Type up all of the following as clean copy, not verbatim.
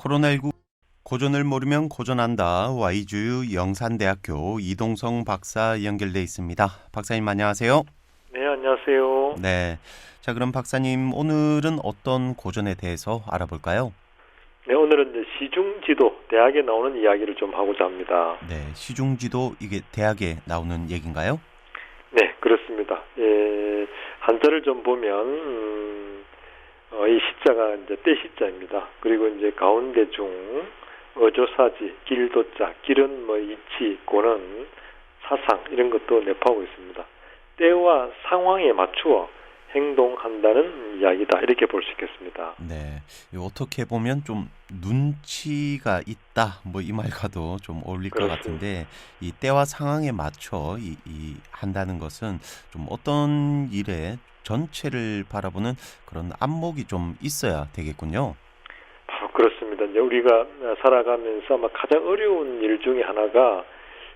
코로나19 고전을 모르면 고전한다. YGU 영산대학교 이동성 박사 연결돼 있습니다. 박사님 안녕하세요. 네, 안녕하세요. 네. 자, 그럼 박사님 오늘은 어떤 고전에 대해서 알아볼까요? 네, 오늘은 이제 시중지도 대학에 나오는 이야기를 좀 하고자 합니다. 네, 시중지도 이게 대학에 나오는 얘기인가요? 네, 그렇습니다. 한자를 좀 보면 이 시자가 이제 때시자입니다. 그리고 이제 가운데 중 어조사지, 길도자, 길은 이치, 고는 사상 이런 것도 내포하고 있습니다. 때와 상황에 맞추어 행동한다는 이야기다 이렇게 볼 수 있겠습니다. 네, 어떻게 보면 좀 눈치가 있다 이 말과도 좀 어울릴 것 그렇습니다. 같은데 이 때와 상황에 맞춰 이 한다는 것은 좀 어떤 일에 전체를 바라보는 그런 안목이 좀 있어야 되겠군요. 바로 그렇습니다. 이제 우리가 살아가면서 아마 가장 어려운 일 중에 하나가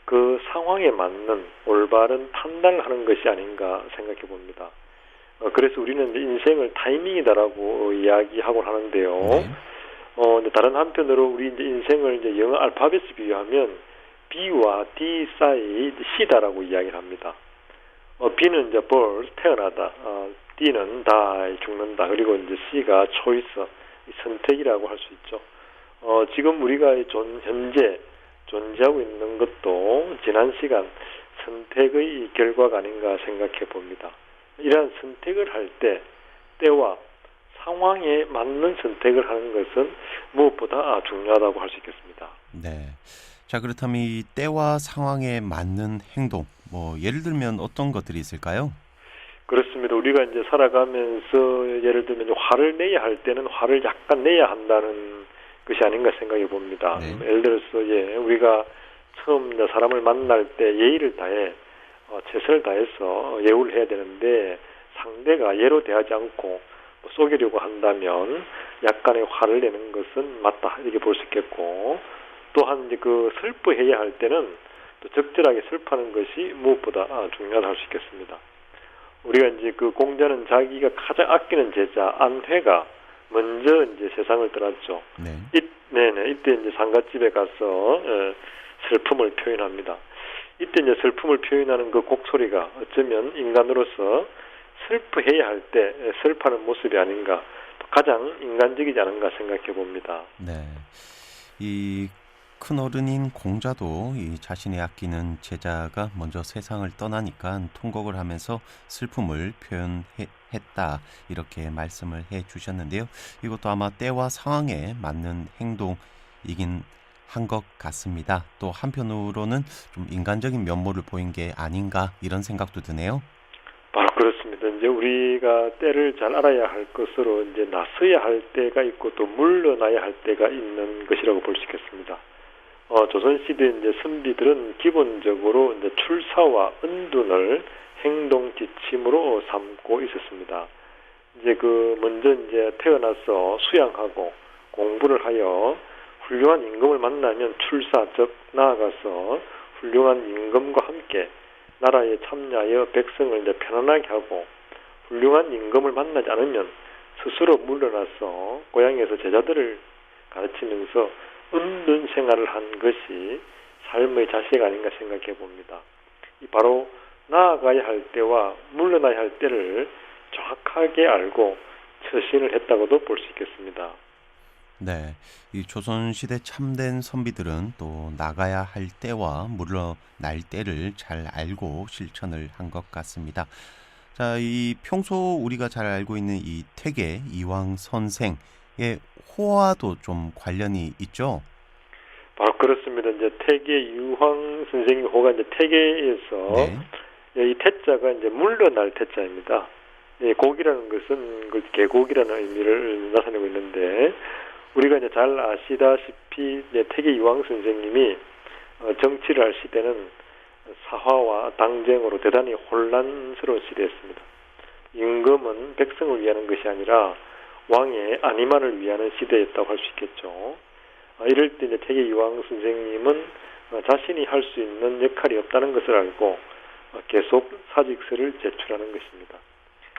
그 상황에 맞는 올바른 판단을 하는 것이 아닌가 생각해 봅니다. 그래서 우리는 이제 인생을 타이밍이다라고 이야기하곤 하는데요. 네. 근데 다른 한편으로 우리 이제 인생을 이제 영어 알파벳에 비유하면 B와 D 사이 C다라고 이야기를 합니다. B는 이제 birth, 태어나다. D는 die, 죽는다. 그리고 이제 C가 choice, 선택이라고 할 수 있죠. 지금 우리가 현재 존재하고 있는 것도 지난 시간 선택의 결과가 아닌가 생각해 봅니다. 이러한 선택을 할 때 때와 상황에 맞는 선택을 하는 것은 무엇보다 중요하다고 할 수 있겠습니다. 네. 자, 그렇다면 이 때와 상황에 맞는 행동, 예를 들면 어떤 것들이 있을까요? 그렇습니다. 우리가 이제 살아가면서 예를 들면 화를 내야 할 때는 화를 약간 내야 한다는 것이 아닌가 생각해 봅니다. 네. 예를 들어서 우리가 처음 사람을 만날 때 예의를 다해 최선을 다해서 예우를 해야 되는데 상대가 예로 대하지 않고 속이려고 한다면 약간의 화를 내는 것은 맞다 이렇게 볼 수 있겠고, 또한 이제 그 슬퍼해야 할 때는 또 적절하게 슬퍼하는 것이 무엇보다 중요하다 할 수 있겠습니다. 우리가 이제 그 공자는 자기가 가장 아끼는 제자 안회가 먼저 이제 세상을 떠났죠. 네. 이때 이제 상갓집에 가서 슬픔을 표현합니다. 이때 이제 슬픔을 표현하는 그 곡소리가 어쩌면 인간으로서 슬퍼해야 할 때 슬퍼하는 모습이 아닌가, 가장 인간적이지 않은가 생각해 봅니다. 네. 이 큰 어른인 공자도 이 자신의 아끼는 제자가 먼저 세상을 떠나니까 통곡을 하면서 슬픔을 표현했다 이렇게 말씀을 해주셨는데요. 이것도 아마 때와 상황에 맞는 행동이긴 한 것 같습니다. 또 한편으로는 좀 인간적인 면모를 보인 게 아닌가 이런 생각도 드네요. 바로 그렇습니다. 이제 우리가 때를 잘 알아야 할 것으로 이제 나서야 할 때가 있고 또 물러나야 할 때가 있는 것이라고 볼 수 있겠습니다. 조선시대 이제 선비들은 기본적으로 이제 출사와 은둔을 행동 지침으로 삼고 있었습니다. 이제 먼저 이제 태어나서 수양하고 공부를 하여 훌륭한 임금을 만나면 출사, 즉 나아가서 훌륭한 임금과 함께 나라에 참여하여 백성을 이제 편안하게 하고, 훌륭한 임금을 만나지 않으면 스스로 물러나서 고향에서 제자들을 가르치면서 은둔 생활을 한 것이 삶의 자세가 아닌가 생각해 봅니다. 바로 나아가야 할 때와 물러나야 할 때를 정확하게 알고 처신을 했다고도 볼 수 있겠습니다. 네, 이 조선시대 참된 선비들은 또 나가야 할 때와 물러날 때를 잘 알고 실천을 한 것 같습니다. 자, 이 평소 우리가 잘 알고 있는 이 태계 이황 선생의 호화도 좀 관련이 있죠? 바로 그렇습니다. 이제 태계 이황 선생님 호가 이제 태계에서 네. 이 태자가 이제 물러날 태자입니다. 곡이라는 것은 그 계곡이라는 의미를 나타내고 있는데, 우리가 이제 잘 아시다시피 이제 태계 이황 선생님이 정치를 할 시대는 사화와 당쟁으로 대단히 혼란스러운 시대였습니다. 임금은 백성을 위하는 것이 아니라 왕의 안위만을 위하는 시대였다고 할 수 있겠죠. 이럴 때 이제 태계 이황 선생님은 자신이 할 수 있는 역할이 없다는 것을 알고 계속 사직서를 제출하는 것입니다.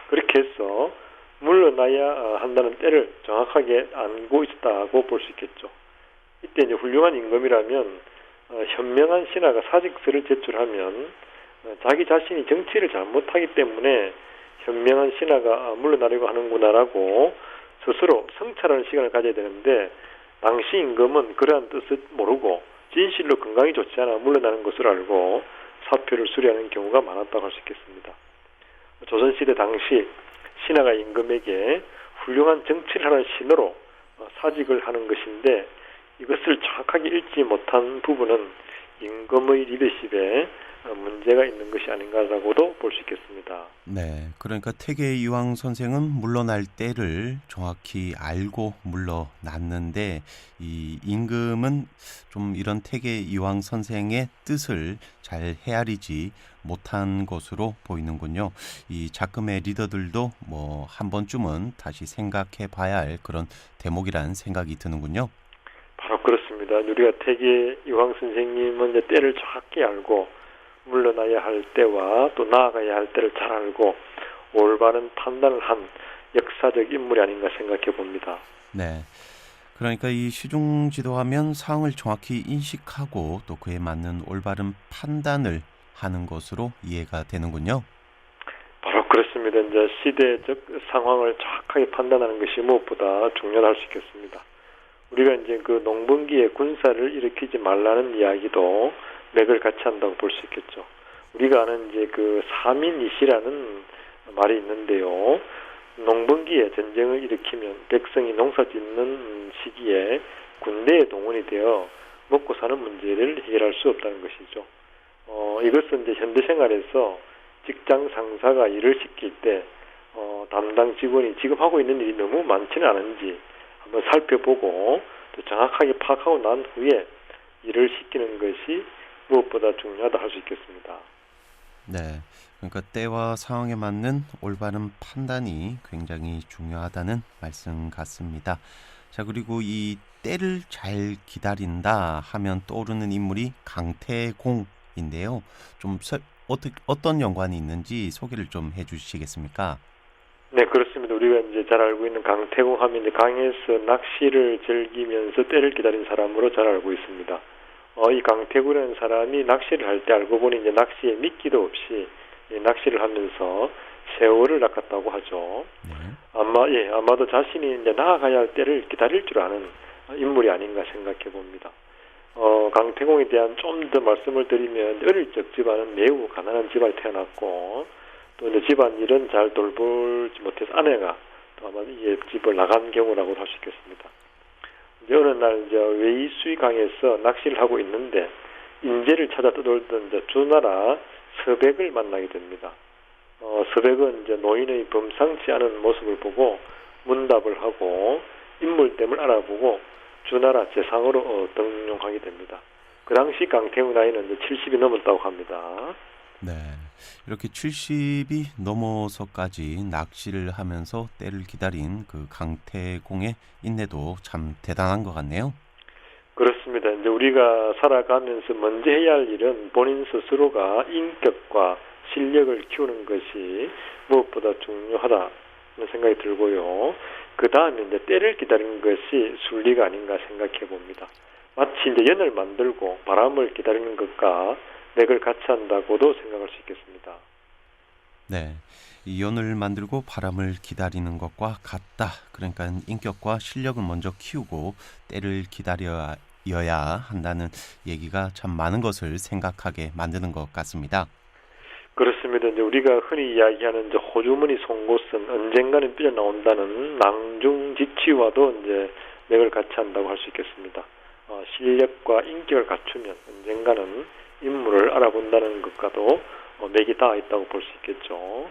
그렇게 해서 물러나야 한다는 때를 정확하게 알고 있었다고 볼 수 있겠죠. 이때 이제 훌륭한 임금이라면 현명한 신하가 사직서를 제출하면 자기 자신이 정치를 잘못하기 때문에 현명한 신하가 물러나려고 하는구나라고 스스로 성찰하는 시간을 가져야 되는데, 당시 임금은 그러한 뜻을 모르고 진실로 건강이 좋지 않아 물러나는 것을 알고 사표를 수리하는 경우가 많았다고 할 수 있겠습니다. 조선시대 당시 신하가 임금에게 훌륭한 정치를 하는 신으로 사직을 하는 것인데, 이것을 정확하게 읽지 못한 부분은 임금의 리더십에 문제가 있는 것이 아닌가라고도 볼 수 있겠습니다. 네, 그러니까 태계 이황 선생은 물러날 때를 정확히 알고 물러났는데 이 임금은 좀 이런 태계 이황 선생의 뜻을 잘 헤아리지 못한 것으로 보이는군요. 이 작금의 리더들도 뭐 한 번쯤은 다시 생각해 봐야 할 그런 대목이란 생각이 드는군요. 바로 그렇습니다. 우리가 태계 이황 선생님은 이제 때를 정확히 알고 물러나야 할 때와 또 나아가야 할 때를 잘 알고 올바른 판단을 한 역사적 인물이 아닌가 생각해 봅니다. 네. 그러니까 이 시중지도하면 상황을 정확히 인식하고 또 그에 맞는 올바른 판단을 하는 것으로 이해가 되는군요. 바로 그렇습니다. 이제 시대적 상황을 정확하게 판단하는 것이 무엇보다 중요할 수 있겠습니다. 우리가 이제 그 농번기에 군사를 일으키지 말라는 이야기도 맥을 같이 한다고 볼 수 있겠죠. 우리가 아는 이제 그 사민이시라는 말이 있는데요. 농번기에 전쟁을 일으키면 백성이 농사 짓는 시기에 군대에 동원이 되어 먹고 사는 문제를 해결할 수 없다는 것이죠. 이것은 이제 현대 생활에서 직장 상사가 일을 시킬 때 담당 직원이 지금 하고 있는 일이 너무 많지는 않은지 한번 살펴보고 또 정확하게 파악하고 난 후에 일을 시키는 것이 무엇보다 중요하다 할 수 있겠습니다. 네, 그러니까 때와 상황에 맞는 올바른 판단이 굉장히 중요하다는 말씀 같습니다. 자, 그리고 이 때를 잘 기다린다 하면 떠오르는 인물이 강태공인데요. 좀 어떤 연관이 있는지 소개를 좀 해주시겠습니까? 네, 그렇습니다. 우리가 이제 잘 알고 있는 강태공 하면 이제 강에서 낚시를 즐기면서 때를 기다린 사람으로 잘 알고 있습니다. 이 강태구라는 사람이 낚시를 할 때 알고 보니 이제 낚시에 미끼도 없이 낚시를 하면서 세월을 낚았다고 하죠. 네. 아마도 자신이 이제 나아가야 할 때를 기다릴 줄 아는 인물이 아닌가 생각해 봅니다. 강태공에 대한 좀 더 말씀을 드리면 어릴 적 집안은 매우 가난한 집안에 태어났고 또 이제 집안일은 잘 돌보지 못해서 아내가 또 아마 이 집을 나간 경우라고 할 수 있겠습니다. 이제 어느 날 이제 웨이수이 강에서 낚시를 하고 있는데 인재를 찾아 떠돌던 이제 주나라 서백을 만나게 됩니다. 서백은 이제 노인의 범상치 않은 모습을 보고 문답을 하고 인물됨을 알아보고 주나라 재상으로 등용하게 됩니다. 그 당시 강태공 나이는 이제 70이 넘었다고 합니다. 네, 이렇게 70이 넘어서까지 낚시를 하면서 때를 기다린 그 강태공의 인내도 참 대단한 것 같네요. 그렇습니다. 이제 우리가 살아가면서 먼저 해야 할 일은 본인 스스로가 인격과 실력을 키우는 것이 무엇보다 중요하다는 생각이 들고요. 그 다음에 이제 때를 기다리는 것이 순리가 아닌가 생각해 봅니다. 마치 이제 연을 만들고 바람을 기다리는 것과 맥을 같이 한다고도 생각할 수 있겠습니다. 네, 이 연을 만들고 바람을 기다리는 것과 같다. 그러니까 인격과 실력을 먼저 키우고 때를 기다려야 한다는 얘기가 참 많은 것을 생각하게 만드는 것 같습니다. 그렇습니다. 이제 우리가 흔히 이야기하는 이제 호주머니 송곳은 언젠가는 삐져나온다는 낭중지치와도 이제 맥을 같이 한다고 할 수 있겠습니다. 실력과 인격을 갖추면 언젠가는 인물을 알아본다는 것과도 맥이 닿아 있다고 볼 수 있겠죠.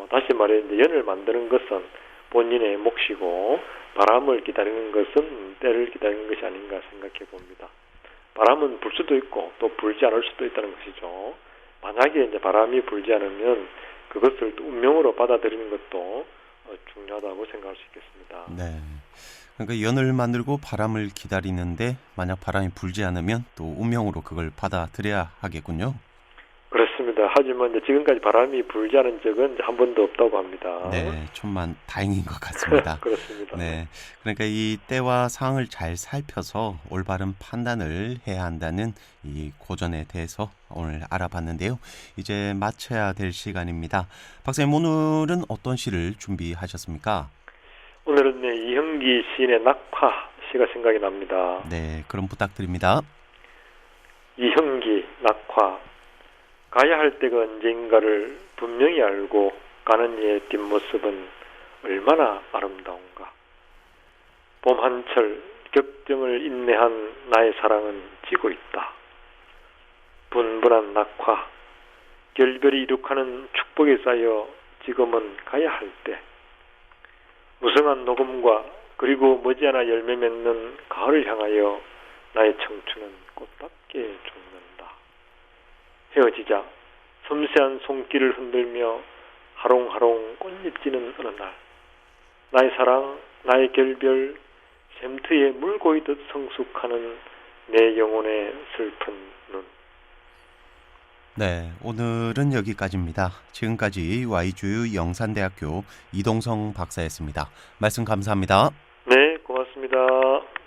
다시 말해 이제 연을 만드는 것은 본인의 몫이고 바람을 기다리는 것은 때를 기다리는 것이 아닌가 생각해 봅니다. 바람은 불 수도 있고 또 불지 않을 수도 있다는 것이죠. 만약에 이제 바람이 불지 않으면 그것을 또 운명으로 받아들이는 것도 중요하다고 생각할 수 있겠습니다. 네. 그러니까 연을 만들고 바람을 기다리는데 만약 바람이 불지 않으면 또 운명으로 그걸 받아들여야 하겠군요. 그렇습니다. 그렇습니다. 하지만 이제 지금까지 바람이 불지 않은 적은 이제 한 번도 없다고 합니다. 네, 천만 다행인 것 같습니다. 그렇습니다. 네, 그러니까 이 때와 상황을 잘 살펴서 올바른 판단을 해야 한다는 이 고전에 대해서 오늘 알아봤는데요. 이제 마쳐야 될 시간입니다. 박사님, 오늘은 어떤 시를 준비하셨습니까? 오늘은 네, 이형기 시인의 낙화 시가 생각이 납니다. 네, 그럼 부탁드립니다. 이형기 낙화. 가야 할 때가 언제인가를 분명히 알고 가는 이의 뒷모습은 얼마나 아름다운가. 봄 한철 격정을 인내한 나의 사랑은 지고 있다. 분분한 낙화, 결별이 이룩하는 축복에 쌓여 지금은 가야 할 때. 무성한 녹음과 그리고 머지않아 열매 맺는 가을을 향하여 나의 청춘은 꽃답게 죽는다. 헤어지자 섬세한 손길을 흔들며 하롱하롱 꽃잎 지는 어느 날, 나의 사랑, 나의 결별, 샘트에 물 고이듯 성숙하는 내 영혼의 슬픈 눈. 네, 오늘은 여기까지입니다. 지금까지 YGU 영산대학교 이동성 박사였습니다. 말씀 감사합니다. 네, 고맙습니다.